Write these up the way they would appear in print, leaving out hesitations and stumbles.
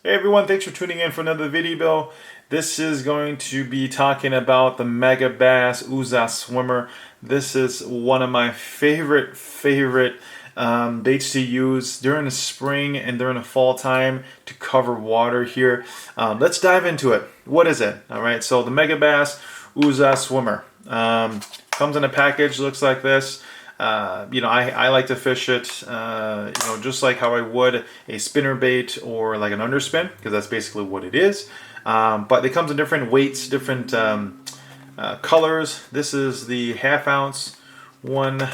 Hey everyone, thanks for tuning in for another video. This is going to be talking about the Megabass Uoze Swimmer. This is one of my favorite baits to use during the spring and during the fall time to cover water here. Let's dive into it. What is it? All right, so the Megabass Uoze Swimmer comes in a package, looks like this. I like to fish it, just like how I would a spinner bait or like an underspin, because that's basically what it is. But it comes in different weights, different colors. This is the half-ounce one.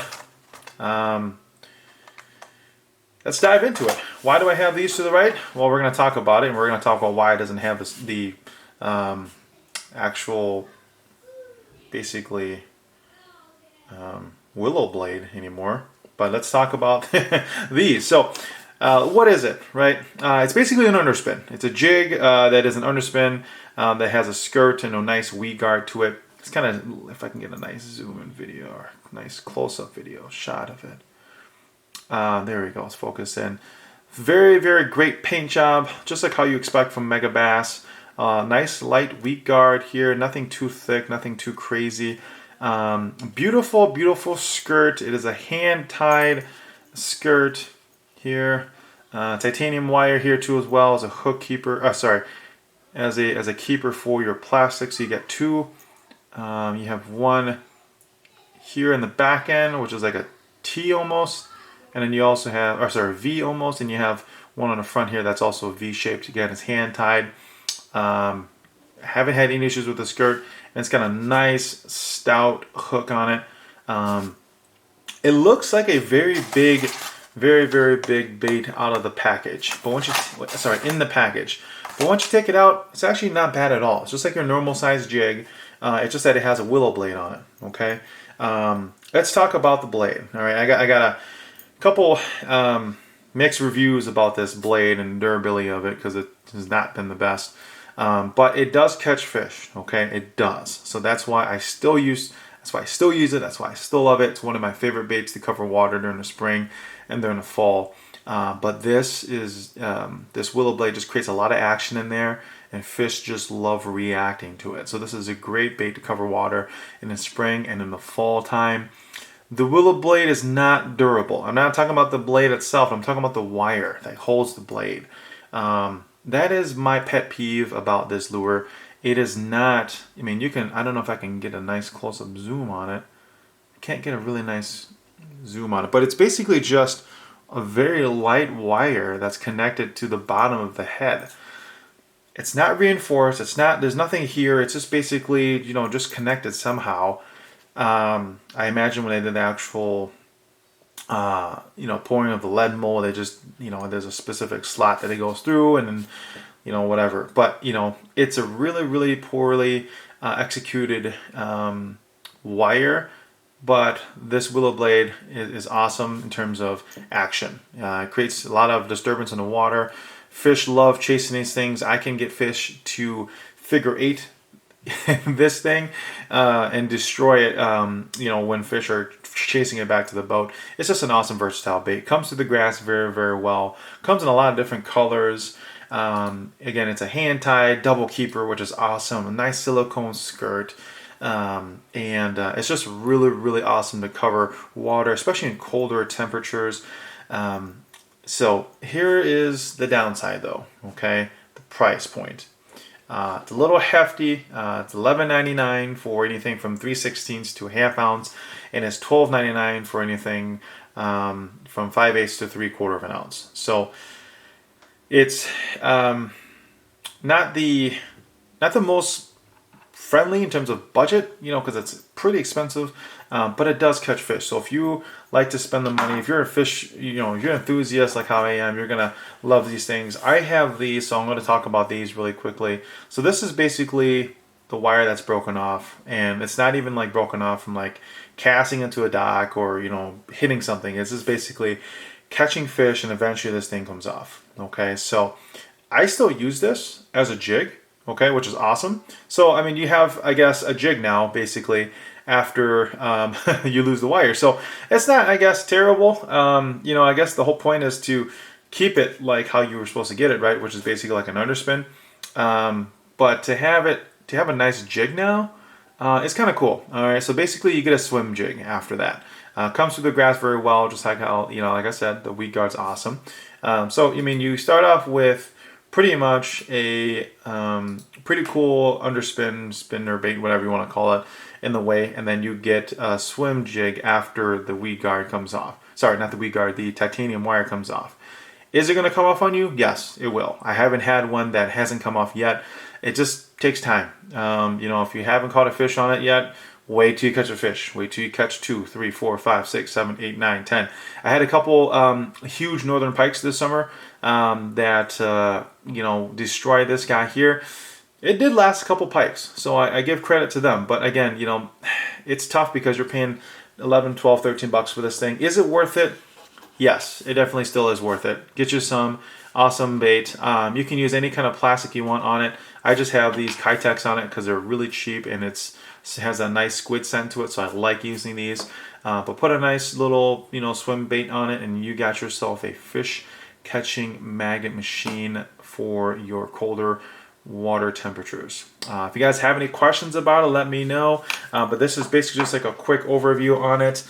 Let's dive into it. Why do I have these to the right? Well, we're going to talk about it, and we're going to talk about why it doesn't have the actual, basically, willow blade anymore. But let's talk about these. So what is it, right? It's basically an underspin. It's a jig that is an underspin that has a skirt and a nice weed guard to it. It's kind of, if I can get a nice zoom in video or nice close-up video shot of it. There we go, let's focus in. Very great paint job, just like how you expect from Megabass. Nice light weed guard here, nothing too thick, nothing too crazy. Beautiful skirt. It is a hand-tied skirt here. Titanium wire here too, as well as a hook keeper. As a keeper for your plastic. So you get two. You have one here in the back end, which is like a T almost, and then you also have, a V almost, and you have one on the front here that's also V-shaped. Again, it's hand-tied. Haven't had any issues with the skirt, and it's got a nice stout hook on it. It looks like a very big bait out of the package, but once you in the package, but once you take it out, it's actually not bad at all. It's just like your normal size jig. It's just that it has a willow blade on it. Okay, let's talk about the blade. All right, I got a couple mixed reviews about this blade and durability of it because it has not been the best. But it does catch fish, okay? It does. So that's why I still use it. That's why I still love it. It's one of my favorite baits to cover water during the spring and during the fall. But this willow blade just creates a lot of action in there, and fish just love reacting to it. So this is a great bait to cover water in the spring and in the fall time. The willow blade is not durable. I'm not talking about the blade itself. I'm talking about the wire that holds the blade. That is my pet peeve about this lure. It is not, I mean, I don't know if I can get a nice close-up zoom on it. I can't get a really nice zoom on it, but it's basically just a very light wire that's connected to the bottom of the head. It's not reinforced, there's nothing here, it's just basically, just connected somehow. I imagine when they did the actual pouring of the lead mold, they just, there's a specific slot that it goes through, and then, whatever. But, it's a really poorly executed wire, but this willow blade is awesome in terms of action. It creates a lot of disturbance in the water. Fish love chasing these things. I can get fish to figure eight this thing and destroy it when fish are chasing it back to the boat. It's just an awesome versatile bait. Comes through the grass very well. Comes in a lot of different colors. Again, it's a hand-tied double keeper, which is awesome. A nice silicone skirt. And it's just really awesome to cover water, especially in colder temperatures. So here is the downside though, okay? The price point. It's a little hefty. It's $11.99 for anything from 3/16 to a half-ounce, and it's $12.99 for anything from 5/8 to 3/4 of an ounce. So it's not the most friendly in terms of budget, because it's pretty expensive, but it does catch fish. So if you like to spend the money, if you're a fish, you're an enthusiast like how I am, you're gonna love these things. I have these, so I'm going to talk about these really quickly. So this is basically the wire that's broken off, and it's not even like broken off from like casting into a dock or hitting something. It's just basically catching fish, and eventually this thing comes off. Okay, so I still use this as a jig. Okay, which is awesome. So, I mean, you have, I guess, a jig now, basically, after you lose the wire. So, it's not, I guess, terrible. I guess the whole point is to keep it like how you were supposed to get it, right? Which is basically like an underspin. But to have a nice jig now, it's kind of cool. All right, so basically you get a swim jig after that. Comes through the grass very well, just like how, like I said, the weed guard's awesome. So I mean, you start off with pretty much a pretty cool underspin, spinner, bait, whatever you want to call it, in the way, and then you get a swim jig after the weed guard comes off. Sorry, not the weed guard, the titanium wire comes off. Is it going to come off on you? Yes, it will. I haven't had one that hasn't come off yet. It just takes time. If you haven't caught a fish on it yet, wait till you catch a fish. Wait till you catch 2, 3, 4, 5, 6, 7, 8, 9, 10. I had a couple huge northern pikes this summer that destroyed this guy here. It did last a couple pikes, so I give credit to them. But again, it's tough because you're paying 11, 12, 13 bucks for this thing. Is it worth it? Yes, it definitely still is worth it. Get you some awesome bait. You can use any kind of plastic you want on it. I just have these Kitex on it because they're really cheap and it has a nice squid scent to it, so I like using these. But put a nice little swim bait on it and you got yourself a fish catching magnet machine for your colder water temperatures. If you guys have any questions about it, let me know. But this is basically just like a quick overview on it.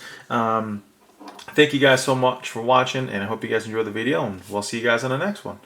Thank you guys so much for watching, and I hope you guys enjoyed the video, and we'll see you guys on the next one.